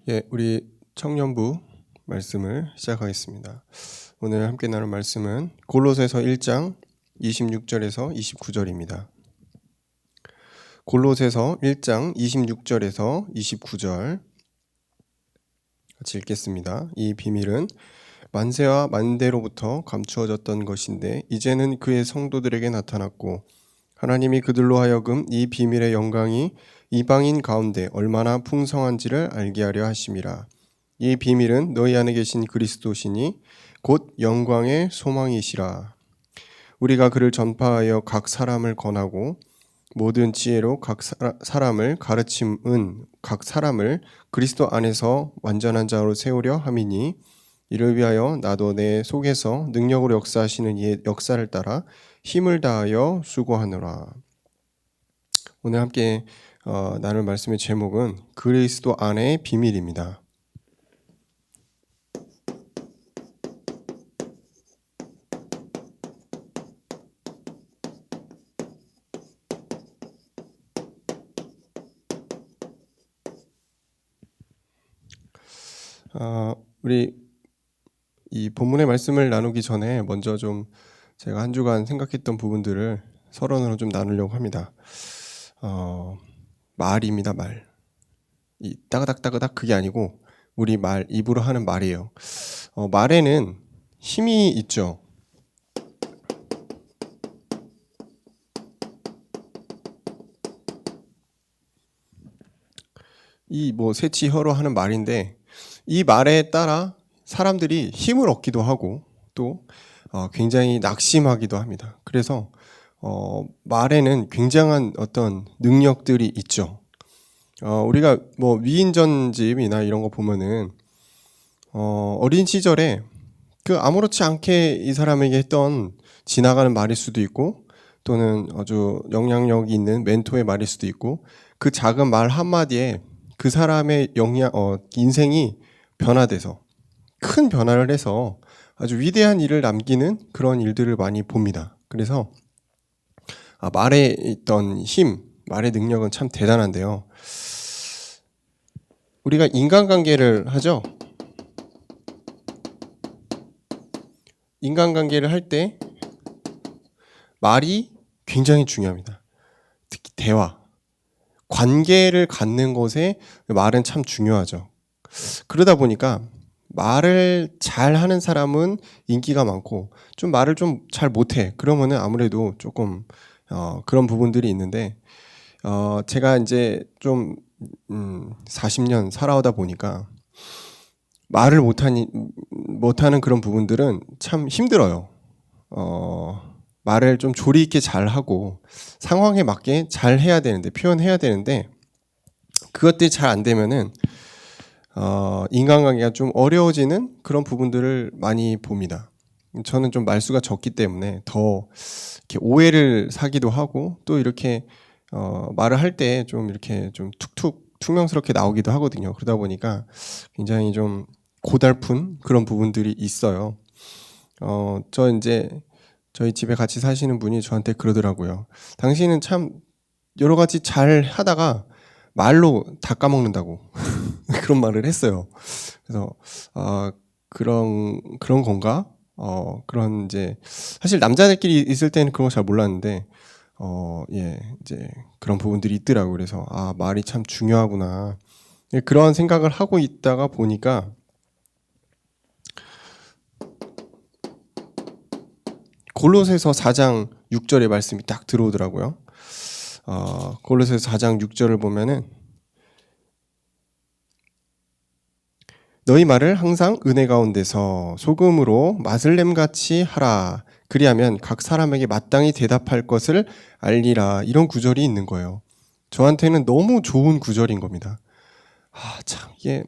우리 청년부 말씀을 시작하겠습니다. 오늘 함께 나눌 말씀은 골로새서 1장 26절에서 29절입니다. 골로새서 1장 26절에서 29절 같이 읽겠습니다. 이 비밀은 만세와 만대로부터 감추어졌던 것인데 이제는 그의 성도들에게 나타났고 하나님이 그들로 하여금 이 비밀의 영광이 이방인 가운데 얼마나 풍성한지를 알게 하려 하심이라. 이 비밀은 너희 안에 계신 그리스도시니 곧 영광의 소망이시라. 우리가 그를 전파하여 각 사람을 권하고 모든 지혜로 각 사람을 가르침은 각 사람을 그리스도 안에서 완전한 자로 세우려 함이니 이를 위하여 나도 내 속에서 능력으로 역사하시는 이의 역사를 따라 힘을 다하여 수고하노라. 오늘 함께 나눌 말씀의 제목은 그리스도 안의 비밀입니다. 우리 이 본문의 말씀을 나누기 전에 먼저 좀 제가 한 주간 생각했던 부분들을 서론으로 좀 나누려고 합니다. 말입니다. 말. 이 따그닥따그닥 그게 아니고 우리 말, 입으로 하는 말이에요. 말에는 힘이 있죠. 이 새치혀로 하는 말인데 이 말에 따라 사람들이 힘을 얻기도 하고 또 굉장히 낙심하기도 합니다. 그래서 말에는 굉장한 어떤 능력들이 있죠. 우리가 위인전집이나 이런 거 보면은 어린 시절에 그 아무렇지 않게 이 사람에게 했던 지나가는 말일 수도 있고 또는 아주 영향력이 있는 멘토의 말일 수도 있고 그 작은 말 한마디에 그 사람의 인생이 변화돼서 큰 변화를 해서 아주 위대한 일을 남기는 그런 일들을 많이 봅니다. 그래서 말에 있던 힘, 말의 능력은 참 대단한데요. 우리가 인간관계를 하죠. 인간관계를 할 때 말이 굉장히 중요합니다. 특히 대화, 관계를 갖는 것에 말은 참 중요하죠. 그러다 보니까 말을 잘 하는 사람은 인기가 많고 좀 말을 좀 잘 못해. 그러면은 아무래도 조금 그런 부분들이 있는데 제가 이제 좀 40년 살아오다 보니까 말을 못하는 그런 부분들은 참 힘들어요. 말을 좀 조리 있게 잘 하고 상황에 맞게 잘 해야 되는데 표현해야 되는데 그것들이 잘 안 되면은 인간관계가 좀 어려워지는 그런 부분들을 많이 봅니다. 저는 좀 말수가 적기 때문에 더 이렇게 오해를 사기도 하고 또 이렇게 말을 할 때 좀 이렇게 좀 툭툭 투명스럽게 나오기도 하거든요. 그러다 보니까 굉장히 좀 고달픈 그런 부분들이 있어요. 저희 집에 같이 사시는 분이 저한테 그러더라고요. 당신은 참 여러 가지 잘 하다가 말로 다 까먹는다고 그런 말을 했어요. 그래서 그런 건가? 그런 이제 사실 남자들끼리 있을 때는 그런 거 잘 몰랐는데 이제 그런 부분들이 있더라고요. 그래서 말이 참 중요하구나. 그런 생각을 하고 있다가 보니까 골로새서 4장 6절의 말씀이 딱 들어오더라고요. 골로새서 4장 6절을 보면은 너희 말을 항상 은혜 가운데서 소금으로 맛을 냄같이 하라. 그리하면 각 사람에게 마땅히 대답할 것을 알리라. 이런 구절이 있는 거예요. 저한테는 너무 좋은 구절인 겁니다. 참 이게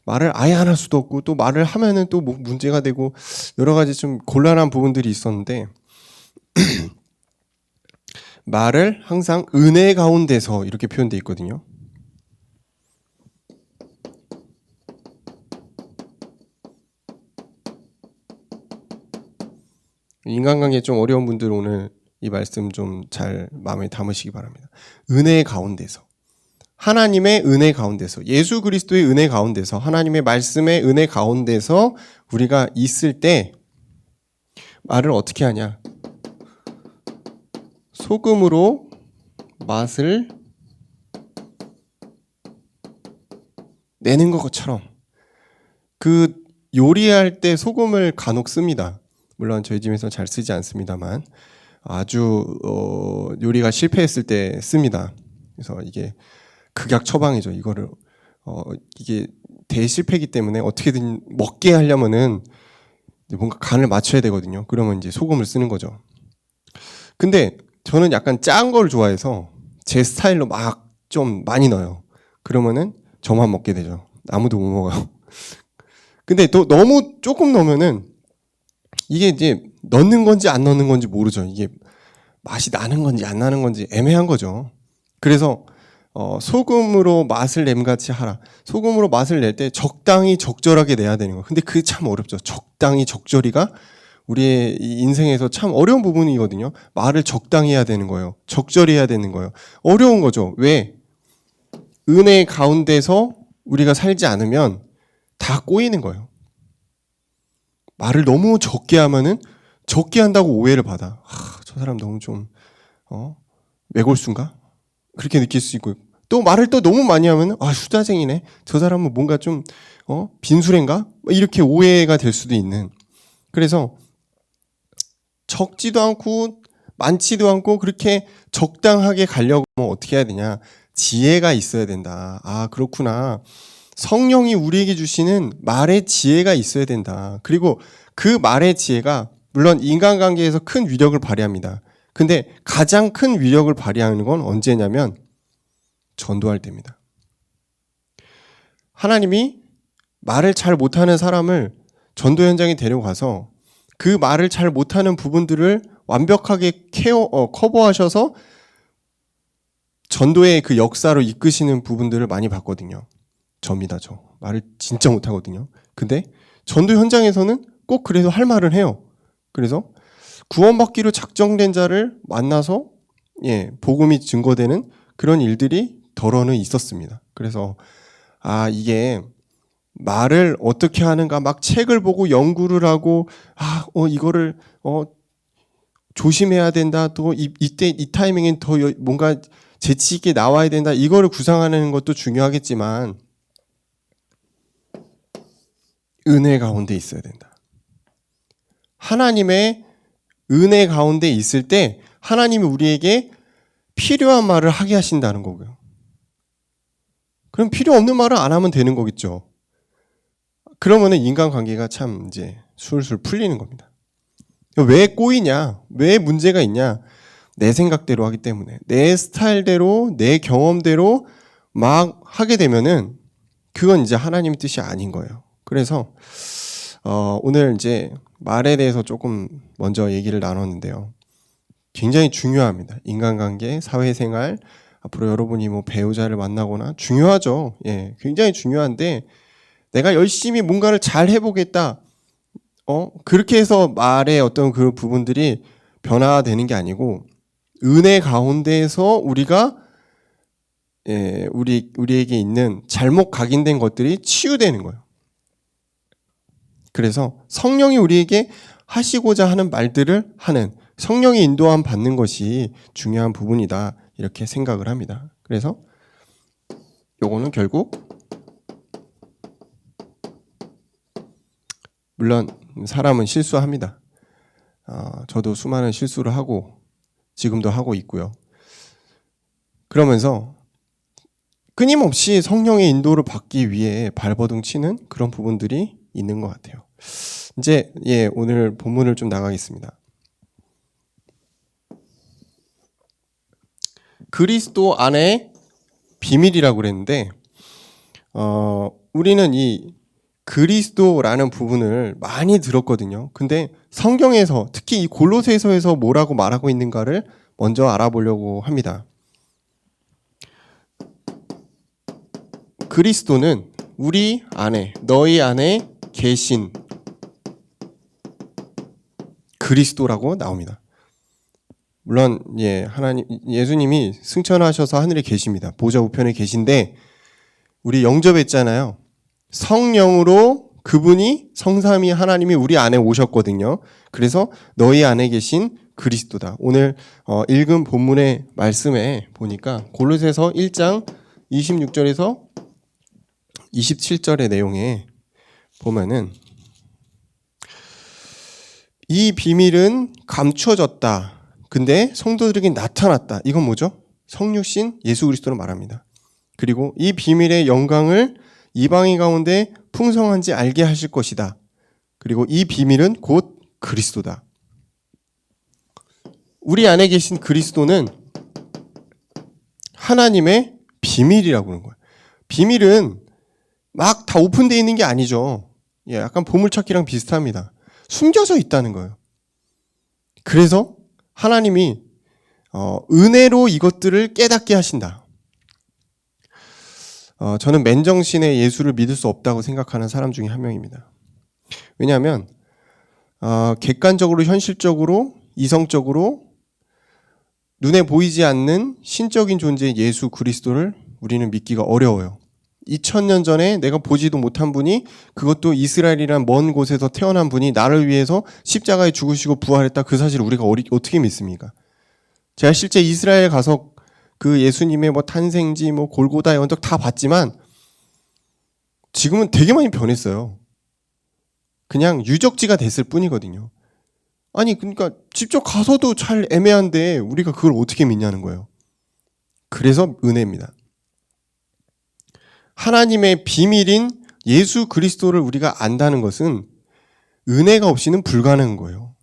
말을 아예 안 할 수도 없고 또 말을 하면은 또 문제가 되고 여러 가지 좀 곤란한 부분들이 있었는데 말을 항상 은혜 가운데서 이렇게 표현되어 있거든요. 인간관계 좀 어려운 분들 오늘 이 말씀 좀 잘 마음에 담으시기 바랍니다. 은혜 가운데서 하나님의 은혜 가운데서, 예수 그리스도의 은혜 가운데서, 하나님의 말씀의 은혜 가운데서 우리가 있을 때 말을 어떻게 하냐? 소금으로 맛을 내는 것처럼, 그 요리할 때 소금을 간혹 씁니다. 물론 저희 집에서 잘 쓰지 않습니다만 아주 요리가 실패했을 때 씁니다. 그래서 이게 극약 처방이죠. 이거를 이게 대실패이기 때문에 어떻게든 먹게 하려면은 뭔가 간을 맞춰야 되거든요. 그러면 이제 소금을 쓰는 거죠. 근데 저는 약간 짠 걸 좋아해서 제 스타일로 막 좀 많이 넣어요. 그러면은 저만 먹게 되죠. 아무도 못 먹어요. 근데 또 너무 조금 넣으면은 이게 이제 넣는 건지 안 넣는 건지 모르죠. 이게 맛이 나는 건지 안 나는 건지 애매한 거죠. 그래서 소금으로 맛을 냄같이 하라. 소금으로 맛을 낼 때 적당히 적절하게 내야 되는 거예요. 근데 그게 참 어렵죠. 적당히 적절히가 우리의 인생에서 참 어려운 부분이거든요. 말을 적당히 해야 되는 거예요. 적절히 해야 되는 거예요. 어려운 거죠. 왜? 은혜 가운데서 우리가 살지 않으면 다 꼬이는 거예요. 말을 너무 적게 하면은 적게 한다고 오해를 받아. 저 사람 너무 좀 외골수인가? 그렇게 느낄 수 있고, 또 말을 또 너무 많이 하면 수다쟁이네. 저 사람은 뭔가 좀 빈수레인가? 이렇게 오해가 될 수도 있는. 그래서 적지도 않고 많지도 않고 그렇게 적당하게 가려고 하면 어떻게 해야 되냐? 지혜가 있어야 된다. 그렇구나. 성령이 우리에게 주시는 말의 지혜가 있어야 된다. 그리고 그 말의 지혜가 물론 인간관계에서 큰 위력을 발휘합니다. 근데 가장 큰 위력을 발휘하는 건 언제냐면 전도할 때입니다. 하나님이 말을 잘 못하는 사람을 전도 현장에 데려가서 그 말을 잘 못하는 부분들을 완벽하게 커버하셔서 전도의 그 역사로 이끄시는 부분들을 많이 봤거든요. 접니다. 저 말을 진짜 못하거든요. 근데 전도 현장에서는 꼭 그래도 할 말을 해요. 그래서 구원받기로 작정된 자를 만나서 복음이 증거되는 그런 일들이 덜어는 있었습니다. 그래서 이게 말을 어떻게 하는가 막 책을 보고 연구를 하고 이거를 조심해야 된다. 또 이때 이 타이밍엔 더 뭔가 재치 있게 나와야 된다. 이거를 구상하는 것도 중요하겠지만 은혜 가운데 있어야 된다. 하나님의 은혜 가운데 있을 때 하나님이 우리에게 필요한 말을 하게 하신다는 거고요. 그럼 필요 없는 말을 안 하면 되는 거겠죠. 그러면은 인간관계가 참 이제 술술 풀리는 겁니다. 왜 꼬이냐? 왜 문제가 있냐? 내 생각대로 하기 때문에, 내 스타일대로, 내 경험대로 막 하게 되면은 그건 이제 하나님의 뜻이 아닌 거예요. 그래서 오늘 이제 말에 대해서 조금 먼저 얘기를 나눴는데요. 굉장히 중요합니다. 인간관계, 사회생활, 앞으로 여러분이 뭐 배우자를 만나거나 중요하죠. 굉장히 중요한데 내가 열심히 뭔가를 잘 해보겠다. 그렇게 해서 말의 어떤 그 부분들이 변화되는 게 아니고 은혜 가운데에서 우리가 우리에게 있는 잘못 각인된 것들이 치유되는 거예요. 그래서 성령이 우리에게 하시고자 하는 말들을 하는 성령의 인도함 받는 것이 중요한 부분이다. 이렇게 생각을 합니다. 그래서 요거는 결국 물론 사람은 실수합니다. 저도 수많은 실수를 하고 지금도 하고 있고요. 그러면서 끊임없이 성령의 인도를 받기 위해 발버둥 치는 그런 부분들이 있는 것 같아요. 이제 오늘 본문을 좀 나가겠습니다. 그리스도 안에 비밀이라고 그랬는데 우리는 이 그리스도라는 부분을 많이 들었거든요. 근데 성경에서 특히 이 골로새서에서 뭐라고 말하고 있는가를 먼저 알아보려고 합니다. 그리스도는 우리 안에, 너희 안에 계신 그리스도라고 나옵니다. 물론 예수님이 승천하셔서 하늘에 계십니다. 보좌 우편에 계신데 우리 영접했잖아요. 성령으로 그분이 성삼위 하나님이 우리 안에 오셨거든요. 그래서 너희 안에 계신 그리스도다. 오늘 읽은 본문의 말씀에 보니까 골로새서 1장 26절에서 27절의 내용에 보면은 이 비밀은 감추어졌다. 근데 성도들에게 나타났다. 이건 뭐죠? 성육신 예수 그리스도를 말합니다. 그리고 이 비밀의 영광을 이방인 가운데 풍성한지 알게 하실 것이다. 그리고 이 비밀은 곧 그리스도다. 우리 안에 계신 그리스도는 하나님의 비밀이라고 하는 거예요. 비밀은 막 다 오픈되어 있는 게 아니죠. 약간 보물찾기랑 비슷합니다. 숨겨져 있다는 거예요. 그래서 하나님이 은혜로 이것들을 깨닫게 하신다. 저는 맨정신에 예수를 믿을 수 없다고 생각하는 사람 중에 한 명입니다. 왜냐하면 객관적으로, 현실적으로, 이성적으로 눈에 보이지 않는 신적인 존재의 예수 그리스도를 우리는 믿기가 어려워요. 2000년 전에 내가 보지도 못한 분이, 그것도 이스라엘이란 먼 곳에서 태어난 분이 나를 위해서 십자가에 죽으시고 부활했다. 그 사실을 우리가 어떻게 믿습니까? 제가 실제 이스라엘 가서 그 예수님의 탄생지, 골고다의 언덕 다 봤지만 지금은 되게 많이 변했어요. 그냥 유적지가 됐을 뿐이거든요. 아니, 그러니까 직접 가서도 잘 애매한데 우리가 그걸 어떻게 믿냐는 거예요. 그래서 은혜입니다. 하나님의 비밀인 예수 그리스도를 우리가 안다는 것은 은혜가 없이는 불가능한 거예요.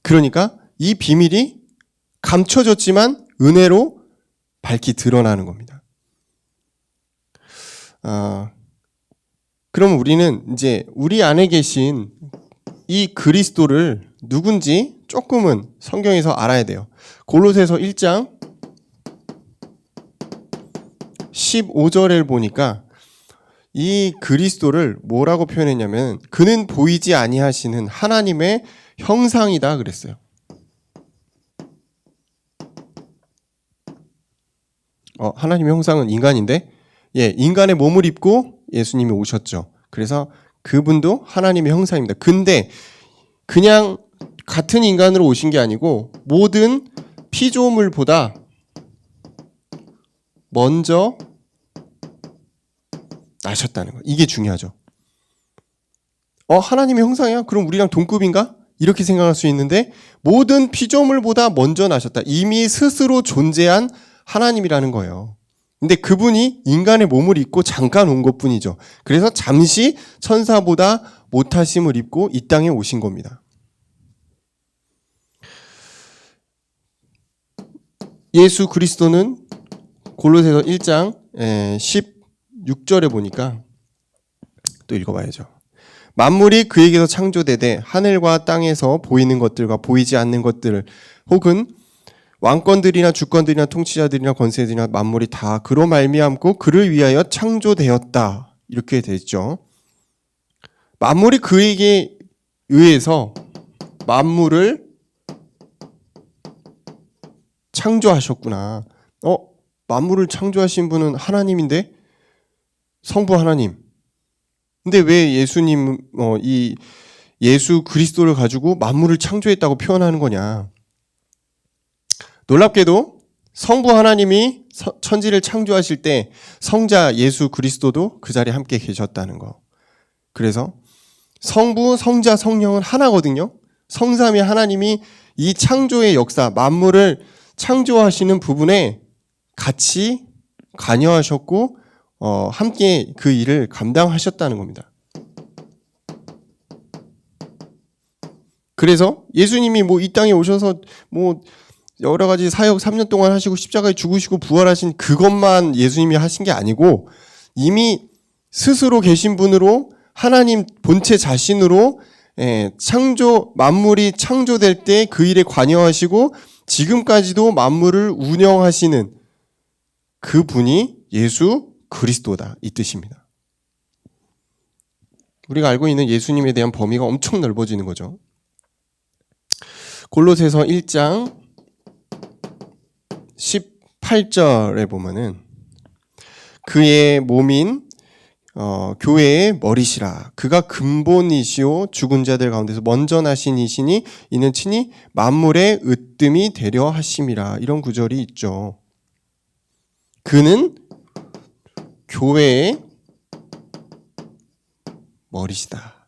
그러니까 이 비밀이 감춰졌지만 은혜로 밝히 드러나는 겁니다. 그럼 우리는 이제 우리 안에 계신 이 그리스도를 누군지 조금은 성경에서 알아야 돼요. 골로새서 1장 15절을 보니까 이 그리스도를 뭐라고 표현했냐면 그는 보이지 아니하시는 하나님의 형상이다 그랬어요. 하나님의 형상은 인간인데, 인간의 몸을 입고 예수님이 오셨죠. 그래서 그분도 하나님의 형상입니다. 근데 그냥 같은 인간으로 오신 게 아니고 모든 피조물보다 먼저 나셨다는 거예요. 이게 중요하죠. 하나님의 형상이야? 그럼 우리랑 동급인가? 이렇게 생각할 수 있는데 모든 피조물보다 먼저 나셨다. 이미 스스로 존재한 하나님이라는 거예요. 근데 그분이 인간의 몸을 입고 잠깐 온 것뿐이죠. 그래서 잠시 천사보다 못하심을 입고 이 땅에 오신 겁니다. 예수 그리스도는 골로새서 1장 16절에 보니까 또 읽어봐야죠. 만물이 그에게서 창조되되 하늘과 땅에서 보이는 것들과 보이지 않는 것들 혹은 왕권들이나 주권들이나 통치자들이나 권세들이나 만물이 다 그로 말미암고 그를 위하여 창조되었다. 이렇게 되죠. 만물이 그에게 의해서 만물을 창조하셨구나. 만물을 창조하신 분은 하나님인데, 성부 하나님. 근데 왜 예수님 이 예수 그리스도를 가지고 만물을 창조했다고 표현하는 거냐? 놀랍게도 성부 하나님이 천지를 창조하실 때 성자 예수 그리스도도 그 자리에 함께 계셨다는 거. 그래서 성부, 성자, 성령은 하나거든요. 성삼위 하나님이 이 창조의 역사, 만물을 창조하시는 부분에 같이 관여하셨고 함께 그 일을 감당하셨다는 겁니다. 그래서 예수님이 이 땅에 오셔서 여러 가지 사역 3년 동안 하시고 십자가에 죽으시고 부활하신 그것만 예수님이 하신 게 아니고 이미 스스로 계신 분으로 하나님 본체 자신으로 만물이 창조될 때 그 일에 관여하시고 지금까지도 만물을 운영하시는 그 분이 예수 그리스도다 이 뜻입니다. 우리가 알고 있는 예수님에 대한 범위가 엄청 넓어지는 거죠. 골로새서 1장 18절에 보면은 그의 몸인 교회의 머리시라. 그가 근본이시오 죽은 자들 가운데서 먼저 나신 이시니 이는 친히 만물의 으뜸이 되려 하심이라. 이런 구절이 있죠. 그는 교회의 머리시다.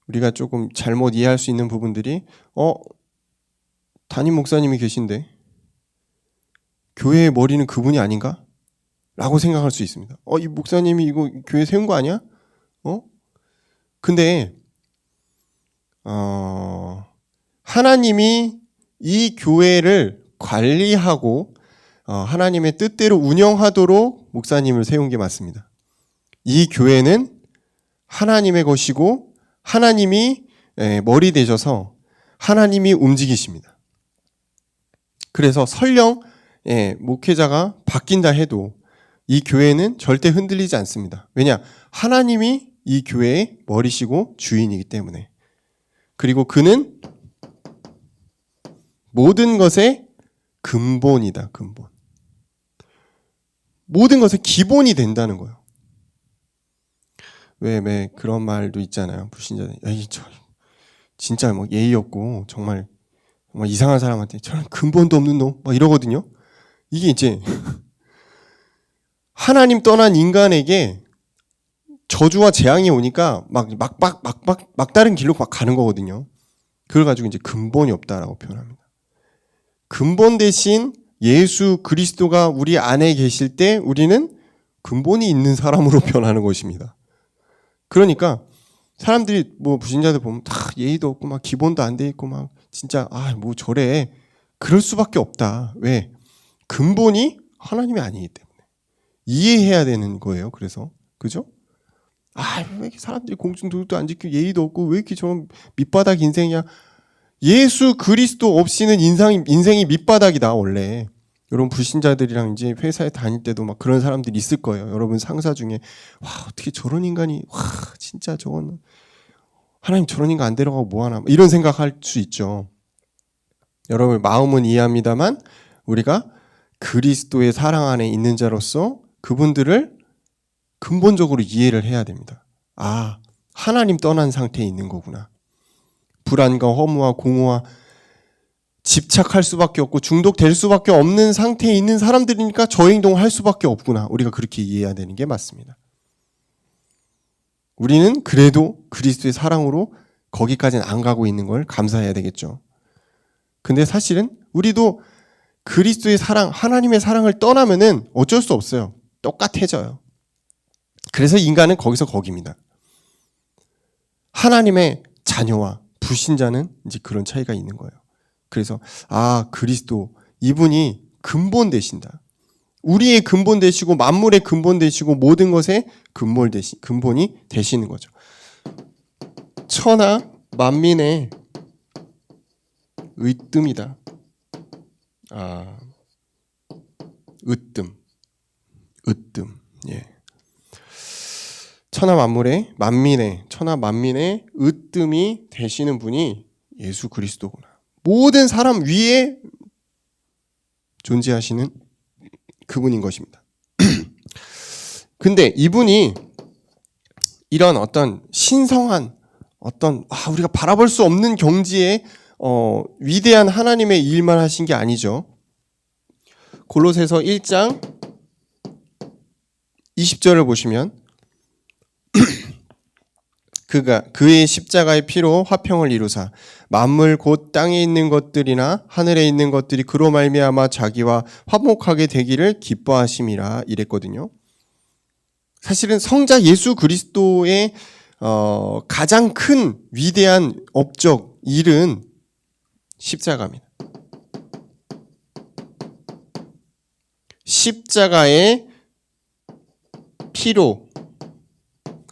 우리가 조금 잘못 이해할 수 있는 부분들이 담임 목사님이 계신데 교회의 머리는 그분이 아닌가? 라고 생각할 수 있습니다. 이 목사님이 이거 교회 세운 거 아니야? 근데 하나님이 이 교회를 관리하고 하나님의 뜻대로 운영하도록 목사님을 세운 게 맞습니다. 이 교회는 하나님의 것이고 하나님이 머리 되셔서 하나님이 움직이십니다. 그래서 설령 목회자가 바뀐다 해도 이 교회는 절대 흔들리지 않습니다. 왜냐? 하나님이 이 교회의 머리시고 주인이기 때문에. 그리고 그는 모든 것의 근본이다. 근본. 모든 것의 기본이 된다는 거예요. 왜 그런 말도 있잖아요. 불신자들. 진짜 뭐 예의 없고 정말 이상한 사람한테 저런 근본도 없는 놈 막 이러거든요. 이게 이제 하나님 떠난 인간에게 저주와 재앙이 오니까 막다른 길로 막 가는 거거든요. 그걸 가지고 이제 근본이 없다라고 표현합니다. 근본 대신 예수 그리스도가 우리 안에 계실 때 우리는 근본이 있는 사람으로 변하는 것입니다. 그러니까 사람들이 뭐 불신자들 보면 다 예의도 없고 막 기본도 안 돼 있고 막 진짜 뭐 저래. 그럴 수밖에 없다. 왜? 근본이 하나님이 아니기 때문에. 이해해야 되는 거예요. 그래서 그죠? 왜 이렇게 사람들이 공중도덕도 안 지키고 예의도 없고 왜 이렇게 저런 밑바닥 인생이야? 예수 그리스도 없이는 인생이 밑바닥이다 원래. 여러분 불신자들이랑 이제 회사에 다닐 때도 막 그런 사람들이 있을 거예요. 여러분 상사 중에 어떻게 저런 인간이 진짜 저건 하나님 저런 인간 안 데려가고 뭐하나 이런 생각할 수 있죠. 여러분 마음은 이해합니다만 우리가 그리스도의 사랑 안에 있는 자로서 그분들을 근본적으로 이해를 해야 됩니다. 하나님 떠난 상태에 있는 거구나. 불안과 허무와 공허와 집착할 수밖에 없고 중독될 수밖에 없는 상태에 있는 사람들이니까 저 행동을 할 수밖에 없구나. 우리가 그렇게 이해해야 되는 게 맞습니다. 우리는 그래도 그리스도의 사랑으로 거기까지는 안 가고 있는 걸 감사해야 되겠죠. 근데 사실은 우리도 그리스도의 사랑, 하나님의 사랑을 떠나면은 어쩔 수 없어요. 똑같아져요. 그래서 인간은 거기서 거기입니다. 하나님의 자녀와 불신자는 이제 그런 차이가 있는 거예요. 그래서 그리스도 이분이 근본 되신다. 우리의 근본 되시고 만물의 근본 되시고 모든 것의 근본이 되시는 거죠. 천하 만민의 으뜸이다. 으뜸. 예. 천하 만민의 으뜸이 되시는 분이 예수 그리스도구나. 모든 사람 위에 존재하시는 그분인 것입니다. 근데 이분이 이런 어떤 신성한 우리가 바라볼 수 없는 경지에 위대한 하나님의 일만 하신 게 아니죠. 골로새서 1장 20절을 보시면 그의 십자가의 피로 화평을 이루사 만물 곧 땅에 있는 것들이나 하늘에 있는 것들이 그로 말미암아 자기와 화목하게 되기를 기뻐하심이라 이랬거든요. 사실은 성자 예수 그리스도의 가장 큰 위대한 업적 일은 십자가입니다. 십자가의 피로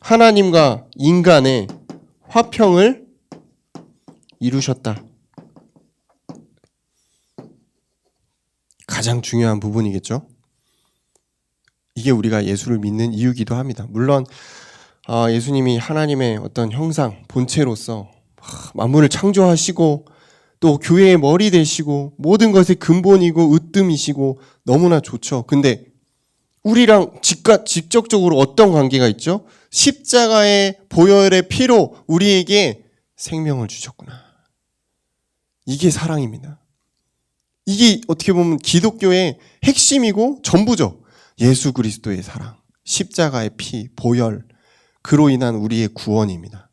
하나님과 인간의 화평을 이루셨다. 가장 중요한 부분이겠죠. 이게 우리가 예수를 믿는 이유이기도 합니다. 물론 예수님이 하나님의 어떤 형상, 본체로서 만물을 창조하시고 또 교회의 머리 되시고 모든 것의 근본이고 으뜸이시고 너무나 좋죠. 근데 우리랑 직접적으로 어떤 관계가 있죠? 십자가의 보혈의 피로 우리에게 생명을 주셨구나. 이게 사랑입니다. 이게 어떻게 보면 기독교의 핵심이고 전부죠. 예수 그리스도의 사랑, 십자가의 피, 보혈, 그로 인한 우리의 구원입니다.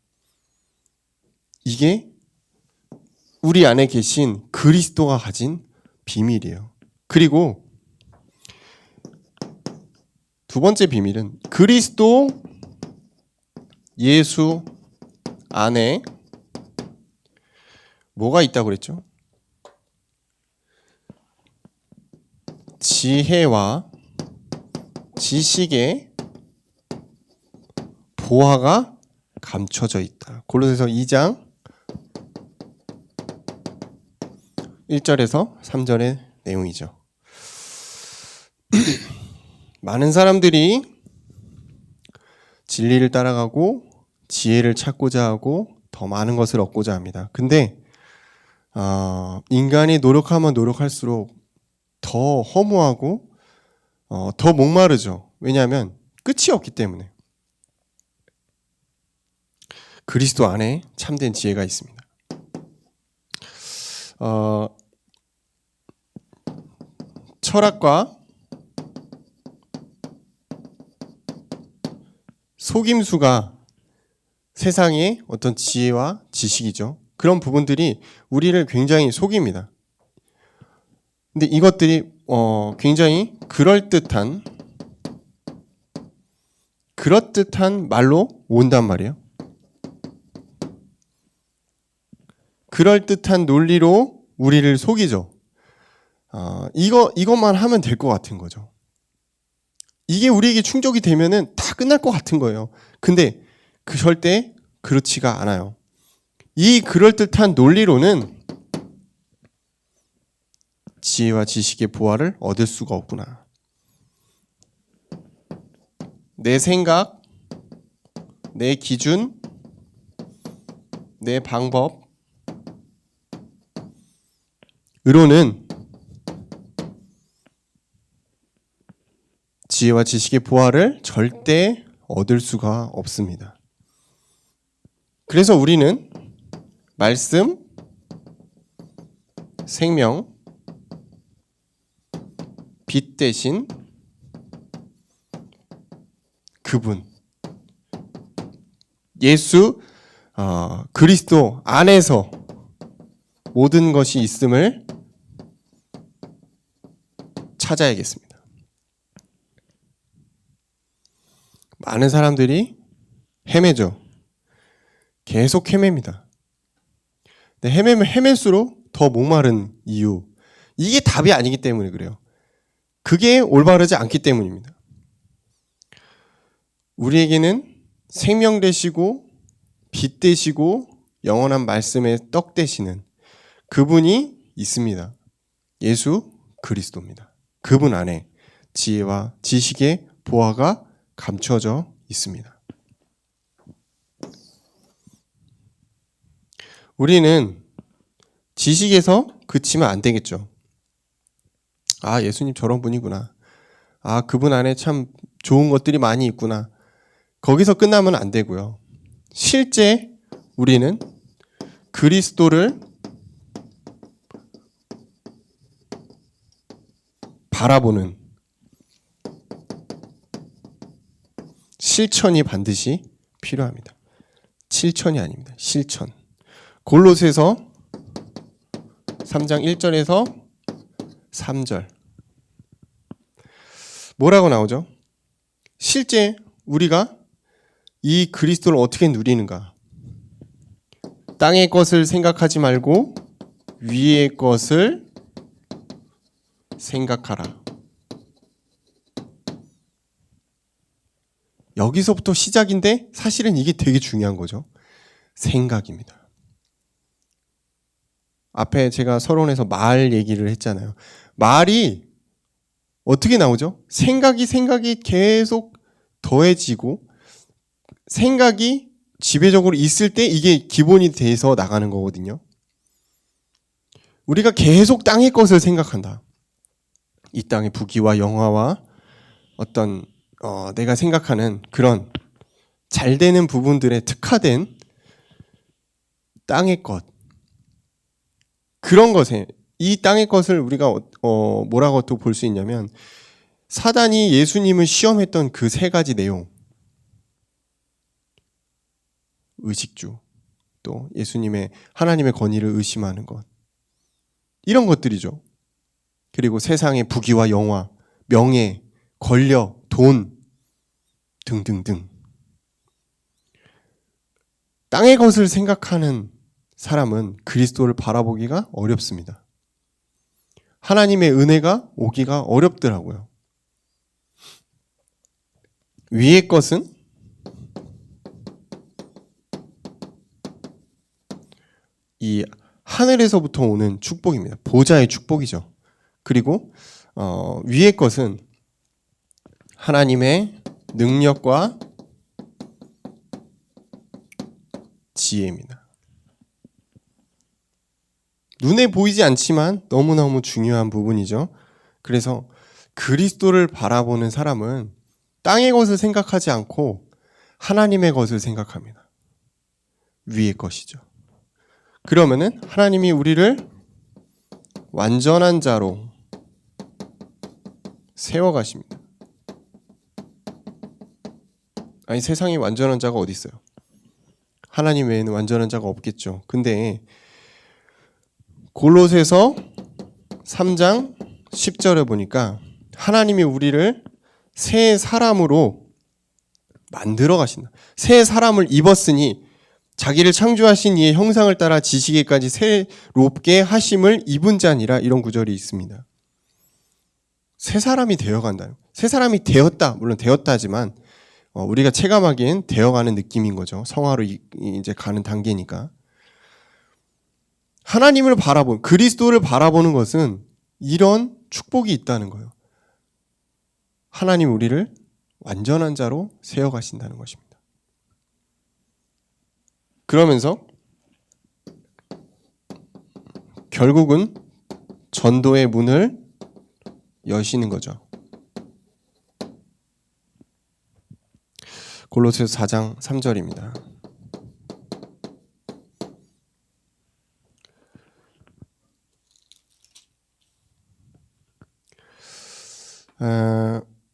이게 우리 안에 계신 그리스도가 가진 비밀이에요. 그리고 두 번째 비밀은 그리스도 예수 안에 뭐가 있다고 그랬죠? 지혜와 지식의 보화가 감춰져 있다. 골로새서 2장 1절에서 3절의 내용이죠. 많은 사람들이 진리를 따라가고 지혜를 찾고자 하고 더 많은 것을 얻고자 합니다. 근데 인간이 노력하면 노력할수록 더 허무하고 더 목마르죠. 왜냐하면 끝이 없기 때문에. 그리스도 안에 참된 지혜가 있습니다. 철학과 속임수가 세상의 어떤 지혜와 지식이죠. 그런 부분들이 우리를 굉장히 속입니다. 근데 이것들이 굉장히 그럴듯한 말로 온단 말이에요. 그럴듯한 논리로 우리를 속이죠. 이것만 하면 될 것 같은 거죠. 이게 우리에게 충족이 되면은 다 끝날 것 같은 거예요. 근데 절대 그렇지가 않아요. 이 그럴듯한 논리로는 지혜와 지식의 보화를 얻을 수가 없구나. 내 생각, 내 기준, 내 방법, 으로는 지혜와 지식의 보화를 절대 얻을 수가 없습니다. 그래서 우리는 말씀, 생명, 빛 대신 그분, 예수 그리스도 안에서 모든 것이 있음을 찾아야겠습니다. 많은 사람들이 헤매죠. 계속 헤맵니다. 근데 헤매면 헤맬수록 더 목마른 이유, 이게 답이 아니기 때문에 그래요. 그게 올바르지 않기 때문입니다. 우리에게는 생명 되시고 빛 되시고 영원한 말씀의 떡 되시는 그분이 있습니다. 예수 그리스도입니다. 그분 안에 지혜와 지식의 보화가 감춰져 있습니다. 우리는 지식에서 그치면 안 되겠죠. 예수님 저런 분이구나. 그분 안에 참 좋은 것들이 많이 있구나. 거기서 끝나면 안 되고요. 실제 우리는 그리스도를 바라보는 실천이 반드시 필요합니다. 실천이 아닙니다. 실천. 골로새서 3장 1절에서 3절. 뭐라고 나오죠? 실제 우리가 이 그리스도를 어떻게 누리는가? 땅의 것을 생각하지 말고 위의 것을 생각하라. 여기서부터 시작인데 사실은 이게 되게 중요한 거죠. 생각입니다. 앞에 제가 서론에서 말 얘기를 했잖아요. 말이 어떻게 나오죠? 생각이 계속 더해지고 생각이 지배적으로 있을 때 이게 기본이 돼서 나가는 거거든요. 우리가 계속 땅의 것을 생각한다. 이 땅의 부귀와 영화와 어떤 내가 생각하는 그런 잘 되는 부분들에 특화된 땅의 것, 그런 것에 이 땅의 것을 우리가 뭐라고 또 볼 수 있냐면 사단이 예수님을 시험했던 그 세 가지 내용, 의식주, 또 예수님의 하나님의 권위를 의심하는 것, 이런 것들이죠. 그리고 세상의 부귀와 영화, 명예, 권력, 돈 등등등. 땅의 것을 생각하는 사람은 그리스도를 바라보기가 어렵습니다. 하나님의 은혜가 오기가 어렵더라고요. 위의 것은 이 하늘에서부터 오는 축복입니다. 보좌의 축복이죠. 그리고 위의 것은 하나님의 능력과 지혜입니다. 눈에 보이지 않지만 너무너무 중요한 부분이죠. 그래서 그리스도를 바라보는 사람은 땅의 것을 생각하지 않고 하나님의 것을 생각합니다. 위의 것이죠. 그러면은 하나님이 우리를 완전한 자로 세워가십니다. 아니, 세상에 완전한 자가 어디 있어요? 하나님 외에는 완전한 자가 없겠죠. 근데 골로새서 3장 10절에 보니까 하나님이 우리를 새 사람으로 만들어 가신다. 새 사람을 입었으니 자기를 창조하신 이의 형상을 따라 지시기까지 새롭게 하심을 입은 자니라, 이런 구절이 있습니다. 새 사람이 되어간다. 새 사람이 되었다. 물론 되었다 하지만 우리가 체감하기엔 되어가는 느낌인 거죠. 성화로 이제 가는 단계니까. 하나님을 바라보는, 그리스도를 바라보는 것은 이런 축복이 있다는 거예요. 하나님 우리를 완전한 자로 세워가신다는 것입니다. 그러면서 결국은 전도의 문을 여시는 거죠. 골로새서 4장 3절입니다.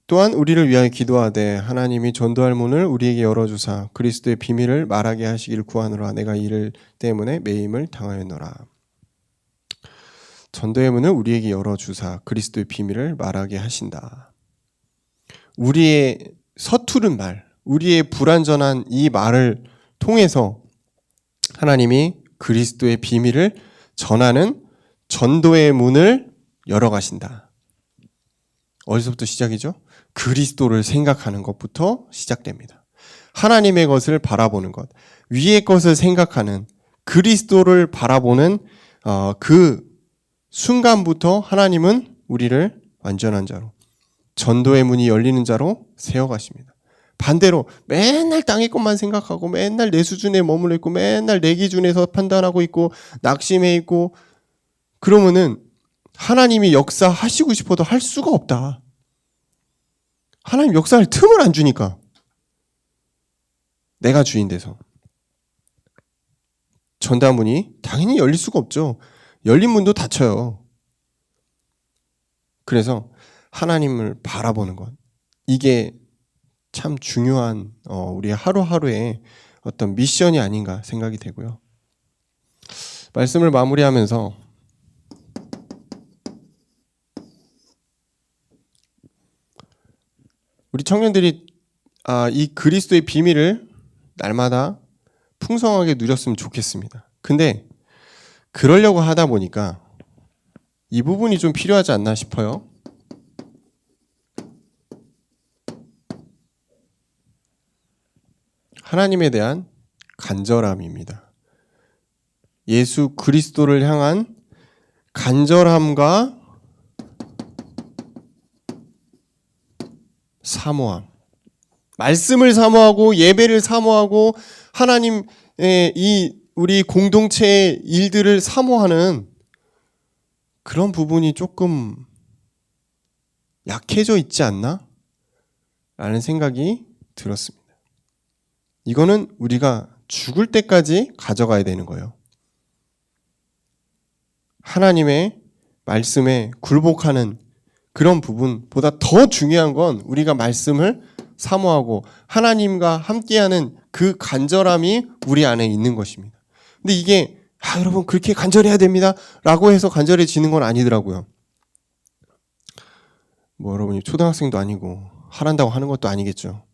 또한 우리를 위하여 기도하되 하나님이 전도할 문을 우리에게 열어주사 그리스도의 비밀을 말하게 하시기를 구하노라. 내가 이를 때문에 매임을 당하였노라. 전도의 문을 우리에게 열어주사 그리스도의 비밀을 말하게 하신다. 우리의 서투른 말, 우리의 불완전한 이 말을 통해서 하나님이 그리스도의 비밀을 전하는 전도의 문을 열어가신다. 어디서부터 시작이죠? 그리스도를 생각하는 것부터 시작됩니다. 하나님의 것을 바라보는 것, 위의 것을 생각하는, 그리스도를 바라보는 그 순간부터 하나님은 우리를 완전한 자로, 전도의 문이 열리는 자로 세워가십니다. 반대로 맨날 땅의 것만 생각하고 맨날 내 수준에 머물러 있고 맨날 내 기준에서 판단하고 있고 낙심해 있고 그러면은 하나님이 역사하시고 싶어도 할 수가 없다. 하나님 역사할 틈을 안 주니까. 내가 주인 돼서. 전다문이 당연히 열릴 수가 없죠. 열린 문도 닫혀요. 그래서 하나님을 바라보는 것, 이게 참 중요한 우리 하루하루의 어떤 미션이 아닌가 생각이 되고요. 말씀을 마무리하면서 우리 청년들이 이 그리스도의 비밀을 날마다 풍성하게 누렸으면 좋겠습니다. 근데 그러려고 하다 보니까 이 부분이 좀 필요하지 않나 싶어요. 하나님에 대한 간절함입니다. 예수 그리스도를 향한 간절함과 사모함. 말씀을 사모하고 예배를 사모하고 하나님의 이 우리 공동체의 일들을 사모하는 그런 부분이 조금 약해져 있지 않나? 라는 생각이 들었습니다. 이거는 우리가 죽을 때까지 가져가야 되는 거예요. 하나님의 말씀에 굴복하는 그런 부분보다 더 중요한 건 우리가 말씀을 사모하고 하나님과 함께하는 그 간절함이 우리 안에 있는 것입니다. 근데 이게 여러분 그렇게 간절해야 됩니다 라고 해서 간절해지는 건 아니더라고요. 여러분이 초등학생도 아니고 하란다고 하는 것도 아니겠죠.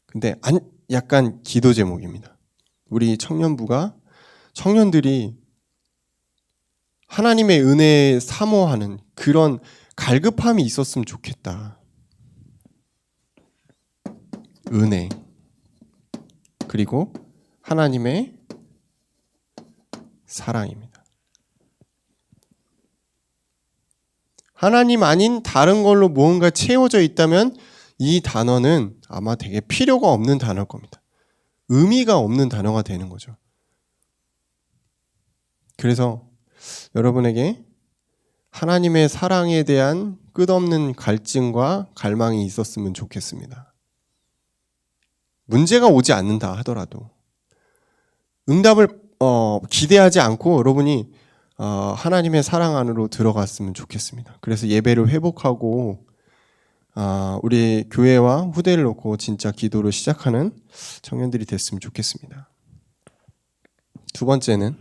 근데 약간 기도 제목입니다. 우리 청년들이 하나님의 은혜에 사모하는 그런 갈급함이 있었으면 좋겠다. 은혜 그리고 하나님의 사랑입니다. 하나님 아닌 다른 걸로 무언가 채워져 있다면 이 단어는 아마 되게 필요가 없는 단어일 겁니다. 의미가 없는 단어가 되는 거죠. 그래서 여러분에게 하나님의 사랑에 대한 끝없는 갈증과 갈망이 있었으면 좋겠습니다. 문제가 오지 않는다 하더라도 응답을 기대하지 않고 여러분이 하나님의 사랑 안으로 들어갔으면 좋겠습니다. 그래서 예배를 회복하고 우리 교회와 후대를 놓고 진짜 기도를 시작하는 청년들이 됐으면 좋겠습니다. 두 번째는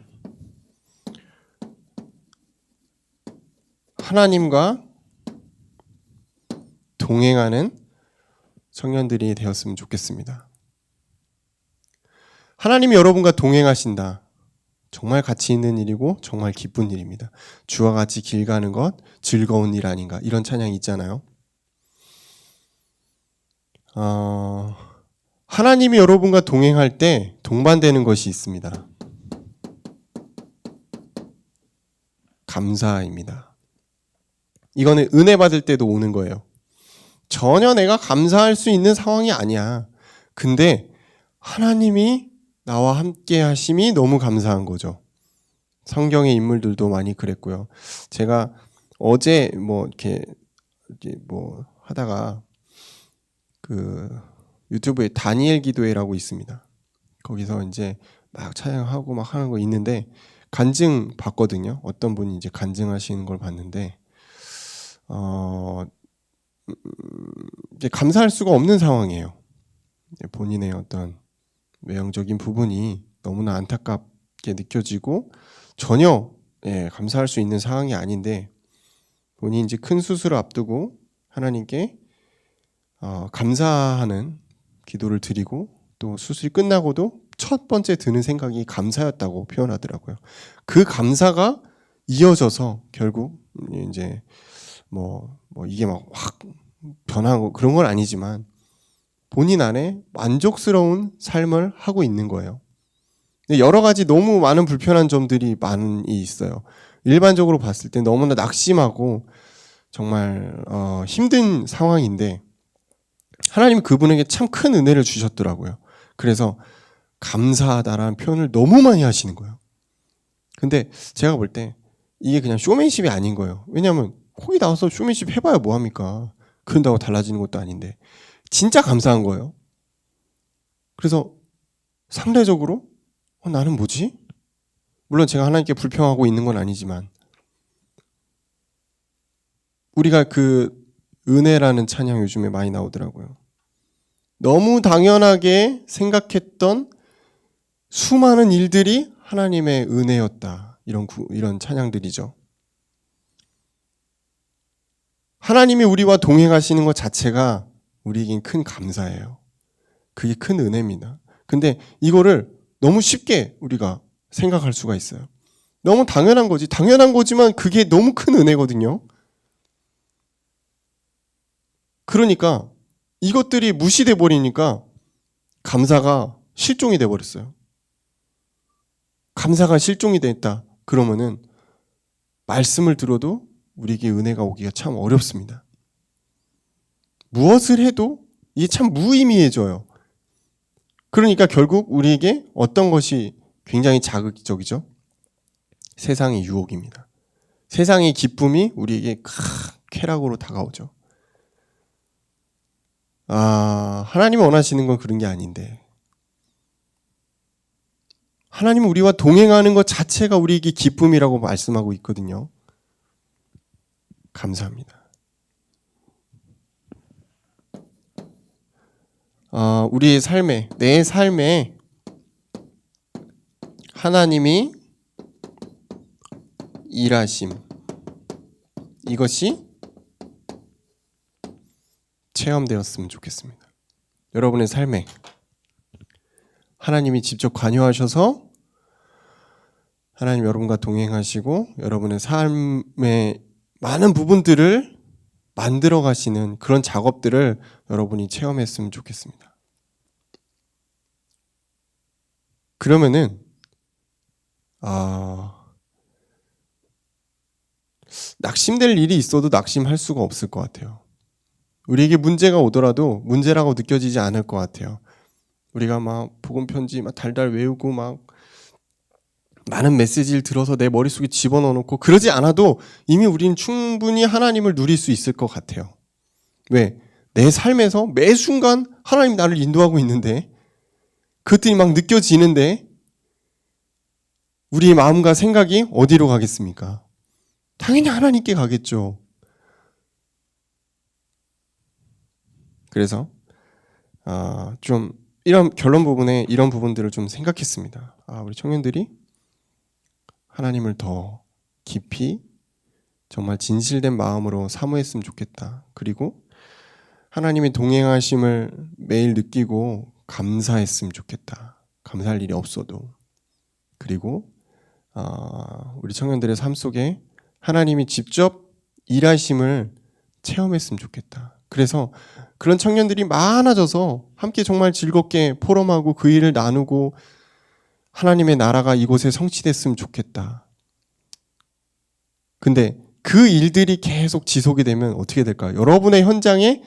하나님과 동행하는 청년들이 되었으면 좋겠습니다. 하나님이 여러분과 동행하신다. 정말 가치 있는 일이고 정말 기쁜 일입니다. 주와 같이 길 가는 것 즐거운 일 아닌가 이런 찬양이 있잖아요. 하나님이 여러분과 동행할 때 동반되는 것이 있습니다. 감사입니다. 이거는 은혜 받을 때도 오는 거예요. 전혀 내가 감사할 수 있는 상황이 아니야. 근데 하나님이 나와 함께 하심이 너무 감사한 거죠. 성경의 인물들도 많이 그랬고요. 제가 어제 이렇게 하다가 그 유튜브에 다니엘 기도회라고 있습니다. 거기서 이제 막 찬양하고 막 하는 거 있는데 간증 봤거든요. 어떤 분이 이제 간증하시는 걸 봤는데 이제 감사할 수가 없는 상황이에요. 본인의 어떤 외형적인 부분이 너무나 안타깝게 느껴지고 전혀 감사할 수 있는 상황이 아닌데 본인이 이제 큰 수술을 앞두고 하나님께 감사하는 기도를 드리고 또 수술이 끝나고도 첫 번째 드는 생각이 감사였다고 표현하더라고요. 그 감사가 이어져서 결국 이제 이게 막 확 변하고 그런 건 아니지만 본인 안에 만족스러운 삶을 하고 있는 거예요. 근데 여러 가지 너무 많은 불편한 점들이 많이 있어요. 일반적으로 봤을 때 너무나 낙심하고 정말 힘든 상황인데 하나님이 그분에게 참 큰 은혜를 주셨더라고요. 그래서 감사하다라는 표현을 너무 많이 하시는 거예요. 근데 제가 볼 때 이게 그냥 쇼맨십이 아닌 거예요. 왜냐하면 거기 나와서 쇼맨십 해봐야 뭐합니까? 그런다고 달라지는 것도 아닌데 진짜 감사한 거예요. 그래서 상대적으로 나는 뭐지? 물론 제가 하나님께 불평하고 있는 건 아니지만 우리가 그 은혜라는 찬양 요즘에 많이 나오더라고요. 너무 당연하게 생각했던 수많은 일들이 하나님의 은혜였다. 이런 찬양들이죠. 하나님이 우리와 동행하시는 것 자체가 우리에겐 큰 감사예요. 그게 큰 은혜입니다. 근데 이거를 너무 쉽게 우리가 생각할 수가 있어요. 너무 당연한 거지. 당연한 거지만 그게 너무 큰 은혜거든요. 그러니까 이것들이 무시돼 버리니까 감사가 실종이 돼 버렸어요. 감사가 실종이 됐다. 그러면은 말씀을 들어도 우리에게 은혜가 오기가 참 어렵습니다. 무엇을 해도 이게 참 무의미해져요. 그러니까 결국 우리에게 어떤 것이 굉장히 자극적이죠? 세상의 유혹입니다. 세상의 기쁨이 우리에게 쾌락으로 다가오죠. 하나님이 원하시는 건 그런 게 아닌데, 하나님은 우리와 동행하는 것 자체가 우리에게 기쁨이라고 말씀하고 있거든요. 감사합니다. 우리의 삶에, 내 삶에 하나님이 일하심, 이것이 체험되었으면 좋겠습니다. 여러분의 삶에 하나님이 직접 관여하셔서 하나님 여러분과 동행하시고 여러분의 삶의 많은 부분들을 만들어 가시는 그런 작업들을 여러분이 체험했으면 좋겠습니다. 그러면은 낙심될 일이 있어도 낙심할 수가 없을 것 같아요. 우리에게 문제가 오더라도 문제라고 느껴지지 않을 것 같아요. 우리가 막 복음 편지 막 달달 외우고 막 많은 메시지를 들어서 내 머릿속에 집어넣어놓고 그러지 않아도 이미 우리는 충분히 하나님을 누릴 수 있을 것 같아요. 왜? 내 삶에서 매 순간 하나님 나를 인도하고 있는데, 그것들이 막 느껴지는데 우리의 마음과 생각이 어디로 가겠습니까? 당연히 하나님께 가겠죠. 그래서 좀 이런 결론 부분에 이런 부분들을 좀 생각했습니다. 우리 청년들이 하나님을 더 깊이 정말 진실된 마음으로 사모했으면 좋겠다. 그리고 하나님의 동행하심을 매일 느끼고 감사했으면 좋겠다. 감사할 일이 없어도. 그리고 우리 청년들의 삶 속에 하나님이 직접 일하심을 체험했으면 좋겠다. 그래서 그런 청년들이 많아져서 함께 정말 즐겁게 포럼하고 그 일을 나누고 하나님의 나라가 이곳에 성취됐으면 좋겠다. 근데 그 일들이 계속 지속이 되면 어떻게 될까요? 여러분의 현장에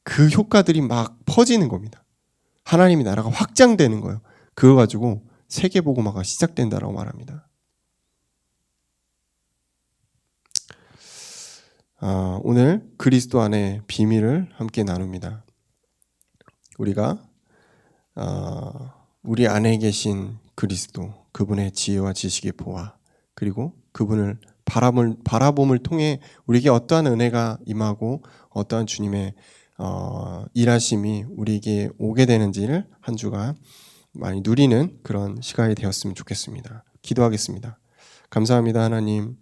그 효과들이 막 퍼지는 겁니다. 하나님의 나라가 확장되는 거예요. 그거 가지고 세계복음화가 시작된다라고 말합니다. 오늘 그리스도 안의 비밀을 함께 나눕니다. 우리가 우리 안에 계신 그리스도, 그분의 지혜와 지식의 보화, 그리고 그분을 바라봄을 통해 우리에게 어떠한 은혜가 임하고 어떠한 주님의 일하심이 우리에게 오게 되는지를 한 주간 많이 누리는 그런 시간이 되었으면 좋겠습니다. 기도하겠습니다. 감사합니다, 하나님.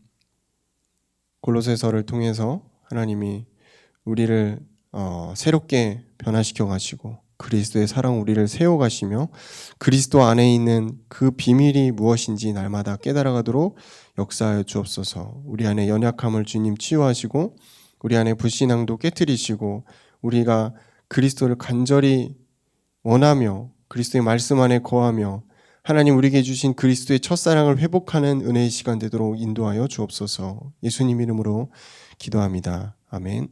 골로새서를 통해서 하나님이 우리를 새롭게 변화시켜 가시고 그리스도의 사랑 우리를 세워가시며 그리스도 안에 있는 그 비밀이 무엇인지 날마다 깨달아가도록 역사하여 주옵소서. 우리 안에 연약함을 주님 치유하시고 우리 안에 불신앙도 깨트리시고 우리가 그리스도를 간절히 원하며 그리스도의 말씀 안에 거하며 하나님 우리에게 주신 그리스도의 첫사랑을 회복하는 은혜의 시간 되도록 인도하여 주옵소서. 예수님 이름으로 기도합니다. 아멘.